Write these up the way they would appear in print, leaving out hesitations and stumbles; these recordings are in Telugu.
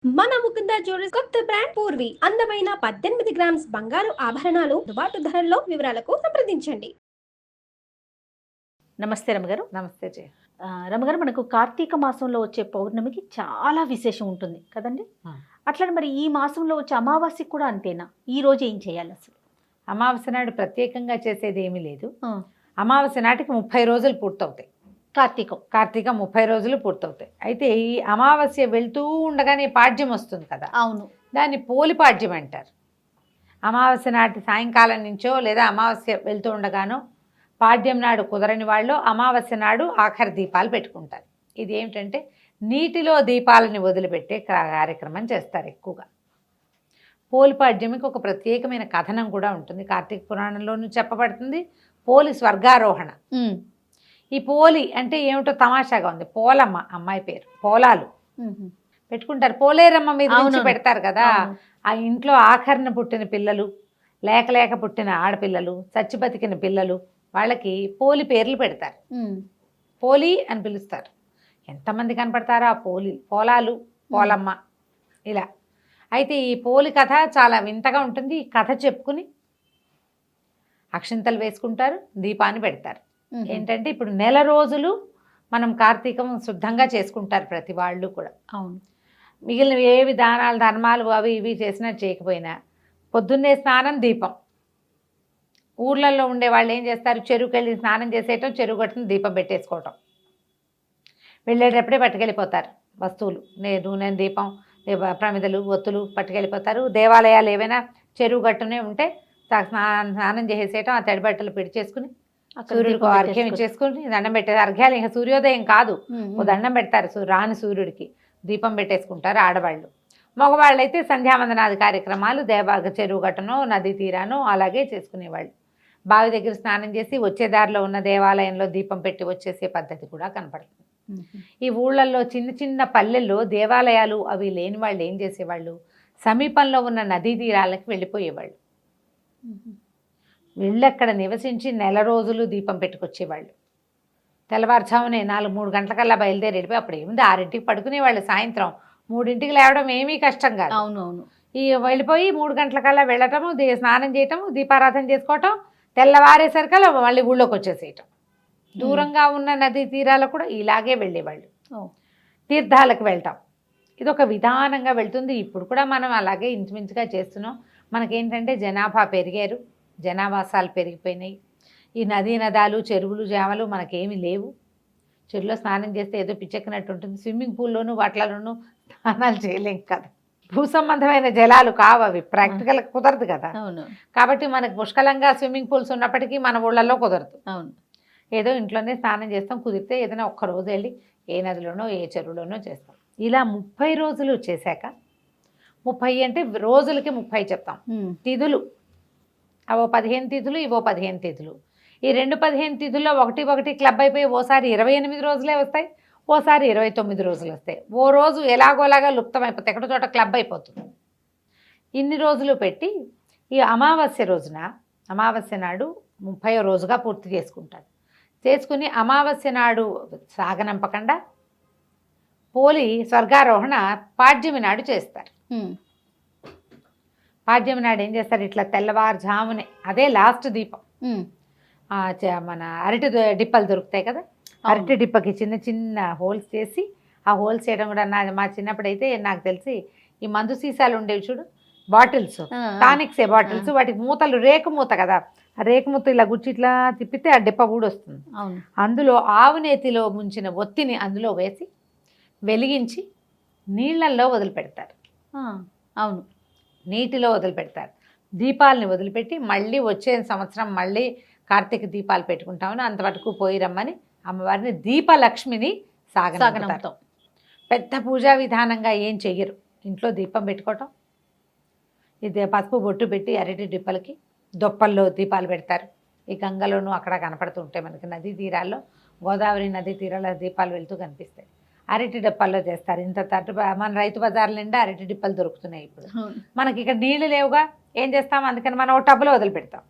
మన ముకుంద జ్యువెలర్స్ కొత్త బ్రాండ్ పూర్వి అందమైన 18 గ్రామ్స్ బంగారు ఆభరణాలు దుబాటు ధరల్లో వివరాలకు సంప్రదించండి. నమస్తే రమగారు. నమస్తే జయ. రమగారు, మనకు కార్తీక మాసంలో వచ్చే పౌర్ణమికి చాలా విశేషం ఉంటుంది కదండి. అట్లా మరి ఈ మాసంలో వచ్చే అమావాస్యకి కూడా అంతేనా? ఈ రోజు ఏం చేయాలి అసలు? అమావాస్య నాడు ప్రత్యేకంగా చేసేది ఏమీ లేదు. అమావాస్య నాటికి 30 రోజులు పూర్తవుతాయి. కార్తీక 30 రోజులు పూర్తవుతాయి. అయితే ఈ అమావాస్య వెళ్తూ ఉండగానే పాడ్యం వస్తుంది కదా. అవును. దాన్ని పోలి పాడ్యం అంటారు. అమావాస్య నాటి సాయంకాలం నుంచో లేదా అమావాస్య వెళ్తూ ఉండగానో పాడ్యం నాడు కుదరని వాళ్ళు అమావాస్య నాడు ఆఖరి దీపాలు పెట్టుకుంటారు. ఇది ఏమిటంటే నీటిలో దీపాలని వదిలిపెట్టే కార్యక్రమం చేస్తారు ఎక్కువగా. పోలిపాడ్యమికి ఒక ప్రత్యేకమైన కథనం కూడా ఉంటుంది. కార్తీక పురాణంలోనూ చెప్పబడుతుంది. పోలి స్వర్గారోహణ. ఈ పోలి అంటే ఏమిటో తమాషాగా ఉంది. పోలమ్మ అమ్మాయి పేరు. పోలాలు పెట్టుకుంటారు. పోలేరమ్మ మీద నుంచి పెడతారు కదా. ఆ ఇంట్లో ఆఖరణ పుట్టిన పిల్లలు, లేక పుట్టిన ఆడపిల్లలు, చచ్చి బతికిన పిల్లలు, వాళ్ళకి పోలి పేర్లు పెడతారు. పోలి అని పిలుస్తారు. ఎంతమంది కనపడతారో ఆ పోలాలు, పోలమ్మ ఇలా. అయితే ఈ పోలి కథ చాలా వింతగా ఉంటుంది. ఈ కథ చెప్పుకుని అక్షింతలు వేసుకుంటారు, దీపాన్ని పెడతారు. ఏంటంటే ఇప్పుడు నెల రోజులు మనం కార్తీకం శుద్ధంగా చేసుకుంటారు ప్రతి వాళ్ళు కూడా. అవును. మిగిలిన ఏవి దానాలు ధర్మాలు అవి ఇవి చేసినా చేయకపోయినా పొద్దున్నే స్నానం, దీపం. ఊర్లలో ఉండే వాళ్ళు ఏం చేస్తారు? చెరువుకి వెళ్ళి స్నానం చేసేయటం, చెరువు కట్టుకుని దీపం పెట్టేసుకోవటం. వెళ్ళేటప్పుడే పట్టుకెళ్ళిపోతారు వస్తువులు, నూనె, దీపం, ప్రమిదలు, ఒత్తులు పట్టుకెళ్ళిపోతారు. దేవాలయాలు ఏవైనా చెరువు గట్టునే ఉంటే స్నానం చేసేయటం, ఆ తడి బట్టలు పిడిచేసుకుని సూర్యుడికి అర్ఘ్యం ఇచ్చేసుకుని దండం పెట్టేది. అర్ఘ్యాలు ఇంకా సూర్యోదయం కాదు, ఓ దండం పెడతారు రాని సూర్యుడికి, దీపం పెట్టేసుకుంటారు ఆడవాళ్ళు. మగవాళ్ళు అయితే సంధ్యావందనాది కార్యక్రమాలు చెరువు గట్టునో నదీ తీరానో అలాగే చేసుకునేవాళ్ళు. బావి దగ్గర స్నానం చేసి వచ్చే దారిలో ఉన్న దేవాలయంలో దీపం పెట్టి వచ్చేసే పద్ధతి కూడా కనపడుతుంది. ఈ ఊళ్ళల్లో చిన్న చిన్న పల్లెల్లో దేవాలయాలు అవి లేని వాళ్ళు ఏం చేసేవాళ్ళు? సమీపంలో ఉన్న నదీ తీరాలకు వెళ్ళిపోయేవాళ్ళు. వెళ్ళక్కడ నివసించి నెల రోజులు దీపం పెట్టుకొచ్చేవాళ్ళు. తెల్లవారుజామునే 4-3 గంటలకల్లా బయలుదేరి వెళ్ళిపోయి అప్పుడు ఏముంది 6ంటికి పడుకునేవాళ్ళు. సాయంత్రం 3ంటికి లేవడం ఏమీ కష్టం కాదు. అవునవును. ఈ వెళ్ళిపోయి 3 గంటలకల్లా వెళ్ళటము, స్నానం చేయటము, దీపారాధన చేసుకోవటం, తెల్లవారేసరికల్లా మళ్ళీ ఊళ్ళోకి వచ్చేసేయటం. దూరంగా ఉన్న నదీ తీరాలకు కూడా ఇలాగే వెళ్ళేవాళ్ళు. తీర్థాలకు వెళ్ళటం ఇది ఒక విధానంగా వెళ్తుంది. ఇప్పుడు కూడా మనం అలాగే ఇంచుమించుగా చేస్తున్నాం. మనకేంటంటే జనాభా పెరిగారు, జనావాసాలు పెరిగిపోయినాయి. ఈ నదీ నదాలు, చెరువులు, జామలు మనకేమీ లేవు. చెరువులో స్నానం చేస్తే ఏదో పిచ్చెక్కినట్టు ఉంటుంది. స్విమ్మింగ్ పూల్లోనూ వాటిలోనూ స్నానాలు చేయలేం కదా. భూ సంబంధమైన జలాలు కావు అవి, ప్రాక్టికల్ కుదరదు కదా. అవును. కాబట్టి మనకు పుష్కలంగా స్విమ్మింగ్ పూల్స్ ఉన్నప్పటికీ మన ఊళ్ళల్లో కుదరదు. అవును. ఏదో ఇంట్లోనే స్నానం చేస్తాం. కుదిరితే ఏదైనా ఒక్కరోజు వెళ్ళి ఏ నదిలోనో ఏ చెరువులోనో చేస్తాం. ఇలా 30 రోజులు చేశాక, 30 అంటే రోజులకి 30 చెప్తాం. తిథులు అవో 15 తిథులు, ఇవో 15 తిథులు. ఈ 15 తిథుల్లో ఒకటి క్లబ్ అయిపోయి ఓసారి 28 రోజులే వస్తాయి, ఓసారి 29 రోజులు వస్తాయి. ఓ రోజు ఎలాగోలాగా లుప్తం అయిపోతాయి, ఎక్కడో చోట క్లబ్ అయిపోతుంది. ఇన్ని రోజులు పెట్టి ఈ అమావాస్య రోజున, అమావాస్య నాడు 30వ రోజుగా పూర్తి చేసుకుంటారు. చేసుకుని అమావాస్య నాడు సాగనంపకుండా పోలి స్వర్గారోహణ పాడ్యమి నాడు చేస్తారు. పాడ్యమి నాడు ఏం చేస్తారు? ఇట్లా తెల్లవారుజామునే, అదే లాస్ట్ దీపం. మన అరటి డిప్పలు దొరుకుతాయి కదా, అరటి డిప్పకి చిన్న చిన్న హోల్స్ చేసి, ఆ హోల్స్ చేయడం కూడా మా చిన్నప్పుడైతే నాకు తెలిసి ఈ మందు సీసాలు ఉండేవి చూడు, బాటిల్స్, టానిక్సే బాటిల్స్, వాటికి మూతలు రేకు మూత కదా, ఆ రేకు మూత ఇలా గుచ్చి ఇట్లా తిప్పితే ఆ డిప్ప ఊడొస్తుంది. అందులో ఆవునేతిలో ముంచిన ఒత్తిని అందులో వేసి వెలిగించి నీళ్ళల్లో వదిలిపెడతారు. అవును. నీటిలో వదిలిపెడతారు. దీపాలని వదిలిపెట్టి మళ్ళీ వచ్చే సంవత్సరం మళ్ళీ కార్తీక దీపాలు పెట్టుకుంటామని అంతవరకు పోయి రమ్మని అమ్మవారిని దీపలక్ష్మిని సాగనంపుతారు. పెద్ద పూజా విధానంగా ఏం చెయ్యరు. ఇంట్లో దీపం పెట్టుకోవటం, ఇది పసుపు బొట్టు పెట్టి అరటి డిప్పలకి దొప్పల్లో దీపాలు పెడతారు. ఈ గంగలోనూ అక్కడ కనపడుతూ ఉంటాయి మనకి నదీ తీరాల్లో, గోదావరి నదీ తీరాల దీపాలు వెళ్తూ కనిపిస్తాయి. అరటి డిప్పల్లో చేస్తారు. ఇంత తట్టు మన రైతు బజార్ల నిండా అరటి డిప్పలు దొరుకుతున్నాయి ఇప్పుడు. మనకి ఇక్కడ నీళ్లు లేవుగా, ఏం చేస్తాం? అందుకని మనం ఒక టబ్లో వదిలిపెడతాం.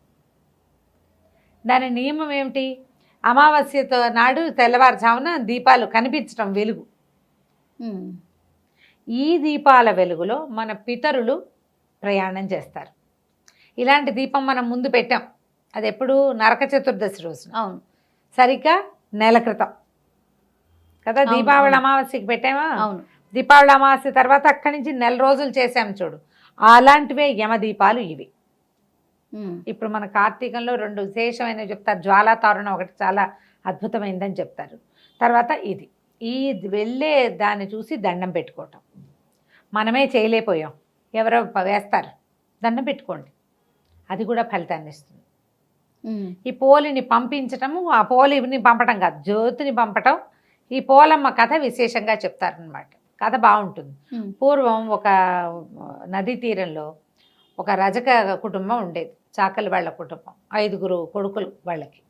దాని నియమం ఏమిటి? అమావాస్యతో నాడు తెల్లవారుజామున దీపాలు కనిపించడం, వెలుగు. ఈ దీపాల వెలుగులో మన పితరులు ప్రయాణం చేస్తారు. ఇలాంటి దీపం మనం ముందు పెట్టాం. అది ఎప్పుడు నరక చతుర్దశి రోజున, అవును. సరిగ్గా నెల క్రితం కదా. అవును, దీపావళి అవును. అమావాస్యకి పెట్టామా? అవును. దీపావళి అమావాస్య తర్వాత అక్కడి నుంచి నెల రోజులు చేసాం చూడు, అలాంటివే యమదీపాలు ఇవి. ఇప్పుడు మన కార్తీకంలో 2 విశేషమైనవి చెప్తారు. జ్వాలా తోరణం ఒకటి చాలా అద్భుతమైందని చెప్తారు. తర్వాత ఇది ఈ వెళ్ళే దాన్ని చూసి దండం పెట్టుకోవటం. మనమే చేయలేకపోయాం, ఎవరో వేస్తారు, దండం పెట్టుకోండి, అది కూడా ఫలితాన్ని ఇస్తుంది. ఈ పోలిని పంపించటము, ఆ పోలిని పంపటం కాదు, జ్యోతిని పంపటం. ఈ పోలమ్మ కథ విశేషంగా చెప్తారనమాట. కథ బాగుంటుంది. పూర్వం ఒక నదీ తీరంలో ఒక రజక కుటుంబం ఉండేది, చాకలి వాళ్ళ కుటుంబం, 5 కొడుకులు వాళ్ళకి.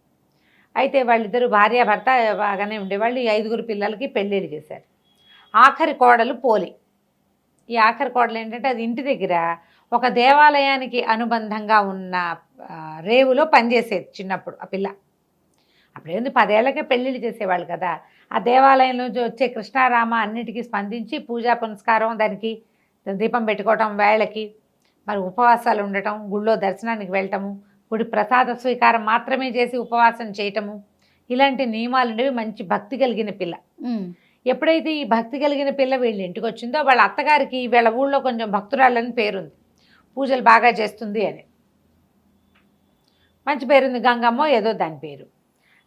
అయితే వాళ్ళిద్దరు భార్యాభర్త బాగానే ఉండేవాళ్ళు. ఈ 5 పిల్లలకి పెళ్ళిళ్ళు చేశారు. ఆఖరి కోడలు పోలి. ఈ ఆఖరి కోడలు ఏంటంటే అది ఇంటి దగ్గర ఒక దేవాలయానికి అనుబంధంగా ఉన్న రేవులో పనిచేసేది చిన్నప్పుడు ఆ పిల్ల. అప్పుడేంది 10 ఏళ్ళకే పెళ్ళిళ్ళు చేసేవాళ్ళు కదా. ఆ దేవాలయంలో వచ్చే కృష్ణారామ అన్నిటికీ స్పందించి పూజా పునస్కారం, దానికి దీపం పెట్టుకోవటం, వేళకి మరి ఉపవాసాలు ఉండటం, గుళ్ళో దర్శనానికి వెళ్ళటము, గుడి ప్రసాద స్వీకారం మాత్రమే చేసి ఉపవాసం చేయటము, ఇలాంటి నియమాలు ఉండేవి. మంచి భక్తి కలిగిన పిల్ల. ఎప్పుడైతే ఈ భక్తి కలిగిన పిల్ల వీళ్ళ ఇంటికి వచ్చిందో, వాళ్ళ అత్తగారికి వీళ్ళ ఊళ్ళో కొంచెం భక్తురాలని పేరుంది, పూజలు బాగా చేస్తుంది అని మంచి పేరుంది, గంగమ్మో ఏదో దాని పేరు.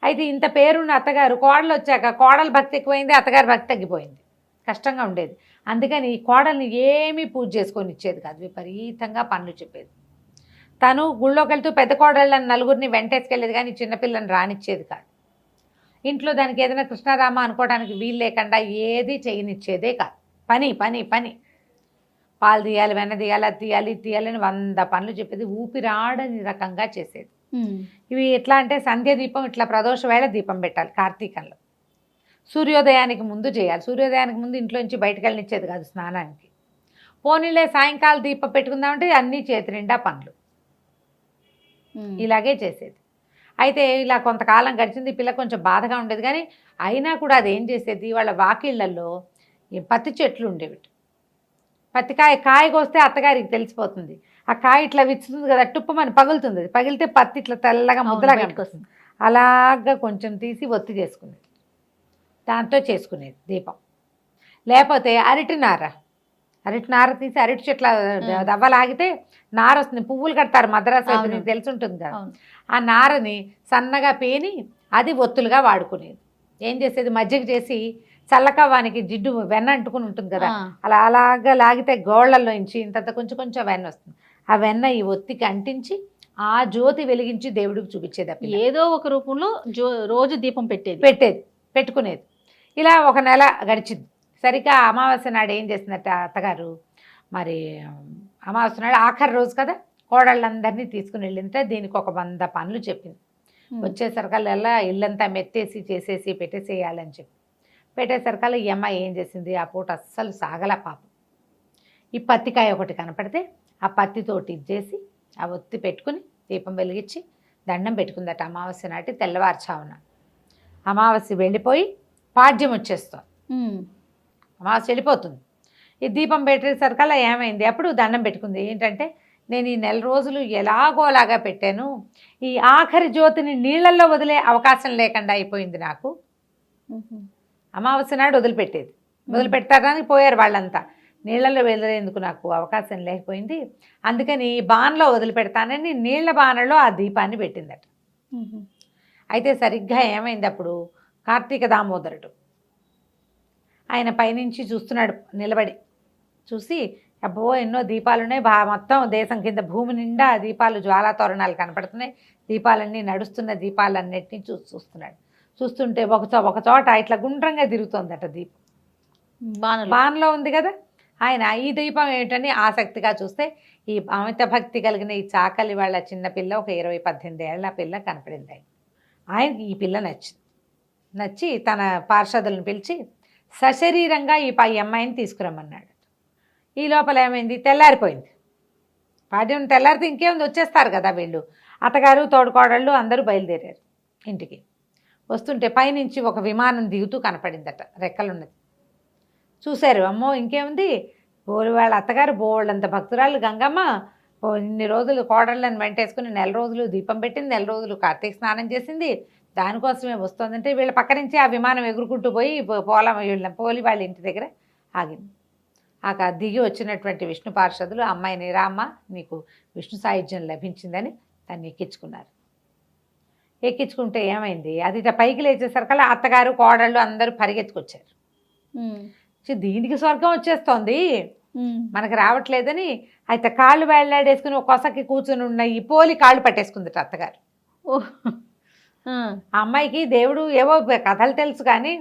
అయితే ఇంత పేరున్న అత్తగారు కోడలు వచ్చాక కోడలు భక్తి ఎక్కువైంది, అత్తగారి భక్తి తగ్గిపోయింది, కష్టంగా ఉండేది. అందుకని ఈ కోడల్ని ఏమీ పూజ చేసుకొని ఇచ్చేది కాదు, విపరీతంగా పనులు చెప్పేది. తను గుళ్ళోకి వెళ్తూ పెద్ద కోడళ్ళని 4 వెంటేసుకెళ్ళేది, కానీ చిన్నపిల్లని రానిచ్చేది కాదు. ఇంట్లో దానికి ఏదైనా కృష్ణారామ అనుకోవడానికి వీలు లేకుండా ఏది చేయనిచ్చేదే కాదు. పని పని పని, పాలు తీయాలి, వెన్న తీయాలి, అది తీయాలి, ఇది తీయాలని 100 పనులు చెప్పేది. ఊపిరాడని రకంగా చేసేది. ఇవి ఎట్లా అంటే సంధ్య దీపం ఇట్లా ప్రదోష వేళ దీపం పెట్టాలి కార్తీకంలో, సూర్యోదయానికి ముందు చేయాలి. సూర్యోదయానికి ముందు ఇంట్లోంచి బయటకు వెళ్ళనిచ్చేది కాదు స్నానానికి. పోనీలే సాయంకాలం దీపం పెట్టుకుందామంటే అన్నీ చేతి నిండా పనులు, ఇలాగే చేసేది. అయితే ఇలా కొంతకాలం గడిచింది. పిల్ల కొంచెం బాధగా ఉండేది, కానీ అయినా కూడా అది ఏం చేసేది, వాళ్ళ వాకిళ్లలో ఈ పత్తి చెట్లు ఉండేవి. కాయ కోస్తే అత్తగారికి తెలిసిపోతుంది. ఆ కాయ ఇట్లా విచ్చుతుంది కదా, టుప్పమని పగులుతుంది. అది పగిలితే పత్తి ఇట్లా తెల్లగా ముద్దలాగా వస్తుంది. అలాగా కొంచెం తీసి ఒత్తి చేసుకునేది, దాంతో చేసుకునేది దీపం. లేకపోతే అరటి నార తీసి అరటి చెట్ల దవ్వలాగితే నార వస్తుంది. పువ్వులు కడతారు మద్రాసు అయితే, నీకు తెలిసి ఉంటుంది కదా. ఆ నారని సన్నగా పేని అది ఒత్తులుగా వాడుకునేది. ఏం చేసేది, మజ్జిగ చేసి చల్లకవ్వానికి జిడ్డు వెన్న అంటుకుని ఉంటుంది కదా, అలాగా లాగితే గోళ్లలోంచి ఇంత కొంచెం కొంచెం వెన్న వస్తుంది. ఆ వెన్న ఈ ఒత్తికి అంటించి ఆ జ్యోతి వెలిగించి దేవుడికి చూపించేది. ఏదో ఒక రూపంలో రోజు దీపం పెట్టుకునేది. ఇలా ఒక నెల గడిచింది. సరిగ్గా అమావాస్య నాడు ఏం చేసిందట అత్తగారు, మరి అమావాస్య నాడు ఆఖరి రోజు కదా, కోడళ్ళందరినీ తీసుకుని వెళ్ళిందంటే దీనికి ఒక 100 పనులు చెప్పింది. వచ్చేసరికల్లా ఇల్లంతా మెత్తేసి చేసేసి పెట్టేసేయాలని చెప్పి పెట్టేసరికల్లా ఈ అమ్మాయి ఏం చేసింది, ఆ పూట అస్సలు సాగల పాపం. ఈ పత్తికాయ ఒకటి కనపడితే ఆ పత్తితోటి ఇచ్చేసి ఆ ఒత్తి పెట్టుకుని దీపం వెలిగించి దండం పెట్టుకుందట అమావాస్య నాటి తెల్లవారుచావున. అమావాస్య వెళ్ళిపోయి పాడ్యం వచ్చేస్తుంది, అమావాస్య వెళ్ళిపోతుంది. ఈ దీపం పెట్టేసరికల్లా ఏమైంది, అప్పుడు దండం పెట్టుకుంది. ఏంటంటే, నేను ఈ నెల రోజులు ఎలాగోలాగా పెట్టాను, ఈ ఆఖరి జ్యోతిని నీళ్ళల్లో వదిలే అవకాశం లేకుండా అయిపోయింది నాకు. అమావాస్య నాడు వదిలిపెడతారని పోయారు వాళ్ళంతా, నీళ్ళల్లో వదిలేందుకు నాకు అవకాశం లేకపోయింది. అందుకని బాణలో వదిలిపెడతానని నీళ్ల బాణలో ఆ దీపాన్ని పెట్టిందట. అయితే సరిగ్గా ఏమైంది, అప్పుడు కార్తీక దామోదరుడు ఆయన పైనుంచి చూస్తున్నాడు నిలబడి. చూసి అబ్బో ఎన్నో దీపాలున్నాయి, మొత్తం దేశం కింద భూమి నిండా దీపాలు, జ్వాలా తోరణాలు కనపడుతున్నాయి, దీపాలన్నీ నడుస్తున్న దీపాలన్నిటినీ చూస్తున్నాడు. చూస్తుంటే ఒక చోట ఇట్లా గుండ్రంగా తిరుగుతోందట దీపం, బాణలో ఉంది కదా. ఆయన ఈ దీపం ఏమిటని ఆసక్తిగా చూస్తే ఈ అమిత భక్తి కలిగిన ఈ చాకలి వాళ్ళ చిన్నపిల్ల, ఒక 18 ఏళ్ల పిల్ల కనపడింది. ఆయనకి ఈ పిల్ల నచ్చి తన పార్షదులను పిలిచి సశరీరంగా ఈ అమ్మాయిని తీసుకురమ్మన్నాడు. ఈ లోపల ఏమైంది, తెల్లారిపోయింది. పాడ్యం తెల్లారితే ఇంకేముంది, వచ్చేస్తారు కదా వీళ్ళు. అత్తగారు తోడుకోడళ్ళు అందరూ బయలుదేరారు ఇంటికి. వస్తుంటే పైనుంచి ఒక విమానం దిగుతూ కనపడిందట, రెక్కలున్నది. చూశారు, అమ్మో ఇంకేముంది, వాళ్ళ అత్తగారు బోళ్ళంత భక్తురాలు గంగమ్మ ఇన్ని రోజులు కోడళ్ళని వెంటేసుకుని 4 రోజులు దీపం పెట్టింది, 4 రోజులు కార్తీక స్నానం చేసింది, దానికోసమే వస్తుందంటే వీళ్ళ పక్క నుంచి ఆ విమానం ఎగురుకుంటూ పోయి పోలి వాళ్ళ ఇంటి దగ్గర ఆగింది. దిగి వచ్చినటువంటి విష్ణు పార్షదులు అమ్మాయిని రామ్మ నీకు విష్ణు సాయుధ్యం లభించిందని దాన్ని ఎక్కించుకున్నారు. ఎక్కించుకుంటే ఏమైంది, అది పైకి లేచేసరికల్లా అత్తగారు కోడళ్ళు అందరూ పరిగెత్తుకొచ్చారు. దీనికి స్వర్గం వచ్చేస్తోంది మనకు రావట్లేదని అయితే కాళ్ళు వేళ్లాడేసుకుని ఒక కొసకి కూర్చుని ఉన్న ఈ పోలి కాళ్ళు పట్టేసుకుందట అత్తగారు. ఆ అమ్మాయికి దేవుడు ఏవో కథలు తెలుసు కానీ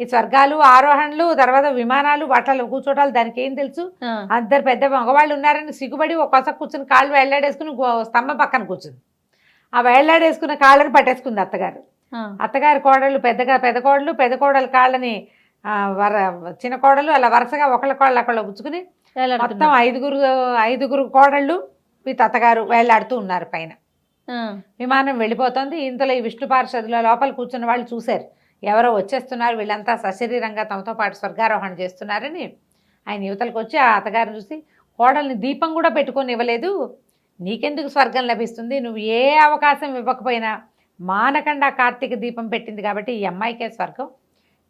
ఈ స్వర్గాలు ఆరోహణలు తర్వాత విమానాలు వాటిలో కూర్చోటాలు దానికి ఏం తెలుసు. అందరు పెద్ద మగవాళ్ళు ఉన్నారని సిగ్గుపడి ఒక కొస కూర్చుని కాళ్ళు వేళ్లాడేసుకుని స్తంభం పక్కన కూర్చుంది. ఆ వేళ్లాడేసుకున్న కాళ్ళని పట్టేసుకుంది అత్తగారు. అత్తగారి కోడళ్ళు పెద్ద కోడలు కాళ్ళని చిన్న కోడలు అలా వరుసగా ఒకళ్ళ కోళ్ళు అక్కడ పుచ్చుకుని మొత్తం ఐదుగురు కోడళ్ళు వీటి అత్తగారు వేళ్లాడుతూ ఉన్నారు పైన. విమానం వెళ్ళిపోతుంది. ఇంతలో ఈ విష్ణు పార్షదుల లోపల కూర్చున్న వాళ్ళు చూశారు, ఎవరో వచ్చేస్తున్నారు, వీళ్ళంతా సశరీరంగా తమతో పాటు స్వర్గారోహణ చేస్తున్నారని. ఆయన యువతలకు వచ్చి ఆ అత్తగారిని చూసి, కోడల్ని దీపం కూడా పెట్టుకొని ఇవ్వలేదు, నీకెందుకు స్వర్గం లభిస్తుంది, నువ్వు ఏ అవకాశం ఇవ్వకపోయినా మానకుండా కార్తీక దీపం పెట్టింది కాబట్టి ఈ అమ్మాయికే స్వర్గం,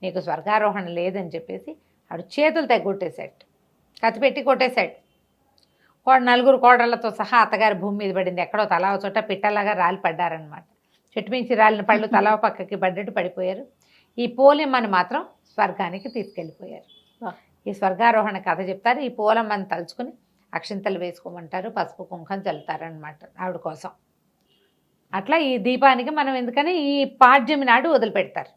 నీకు స్వర్గారోహణ లేదని చెప్పేసి ఆడు చేతులు తెగొట్టేశాడు, కత్తిపెట్టి కొట్టేశాడు. 4 కోడళ్లతో సహా అత్తగారి భూమి మీద పడింది. ఎక్కడో తలా చోట పిట్టలాగా రాలి పడ్డారనమాట. చెట్టు మించి రాలిన పళ్ళు తలా పక్కకి పడ్డట్టు పడిపోయారు. ఈ పోలమ్మని మాత్రం స్వర్గానికి తీసుకెళ్ళిపోయారు. ఈ స్వర్గారోహణ కథ చెప్తారు. ఈ పోలమ్మని తలుచుకుని అక్షింతలు వేసుకోమంటారు, పసుపు కుంకం చల్లుతారనమాట ఆవిడ కోసం. అట్లా ఈ దీపానికి మనం ఎందుకని ఈ పాడ్యమి నాడు వదిలిపెడతారు.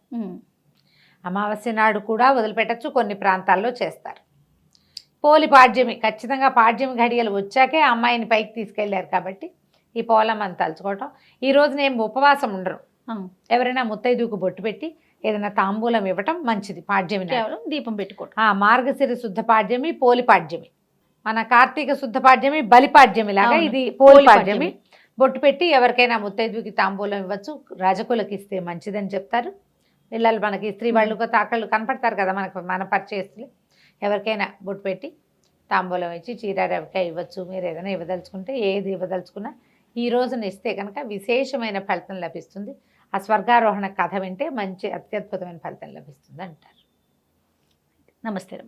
అమావాస్య నాడు కూడా వదిలిపెట్టచ్చు, కొన్ని ప్రాంతాల్లో చేస్తారు. పోలి పాడ్యమి ఖచ్చితంగా పాడ్యమి ఘడియలు వచ్చాకే అమ్మాయిని పైకి తీసుకెళ్లారు కాబట్టి ఈ పోలమ్మని తలుచుకోవటం. ఈ రోజున ఏం ఉపవాసం ఉండరు, ఎవరైనా ముత్తైదుకు బొట్టు పెట్టి ఏదైనా తాంబూలం ఇవ్వటం మంచిది. పాడ్యమి దీపం పెట్టుకోవటం. మార్గశిర శుద్ధ పాడ్యమి, పోలి పాడ్యమి. మన కార్తీక శుద్ధ పాడ్యమి బలిపాడ్యమి లాగా ఇది పోలి పాడ్యమి. బొట్టు పెట్టి ఎవరికైనా ముత్తైదుకి తాంబూలం ఇవ్వచ్చు, రాజకులకు ఇస్తే మంచిదని చెప్తారు. పిల్లలు మనకి స్త్రీ వాళ్ళు తాకళ్ళు కనపడతారు కదా మన పరిచయస్తులు, ఎవరికైనా బొట్టు పెట్టి తాంబూలం ఇచ్చి చీర రవికాయ ఇవ్వచ్చు. మీరు ఏదైనా ఇవ్వదలుచుకుంటే ఏది ఇవ్వదలుచుకున్నా ఈ రోజున ఇస్తే కనుక విశేషమైన ఫలితం లభిస్తుంది. ఆ స్వర్గారోహణ కథ వింటే మంచి అత్యద్భుతమైన ఫలితం లభిస్తుంది అంటారు. నమస్తే.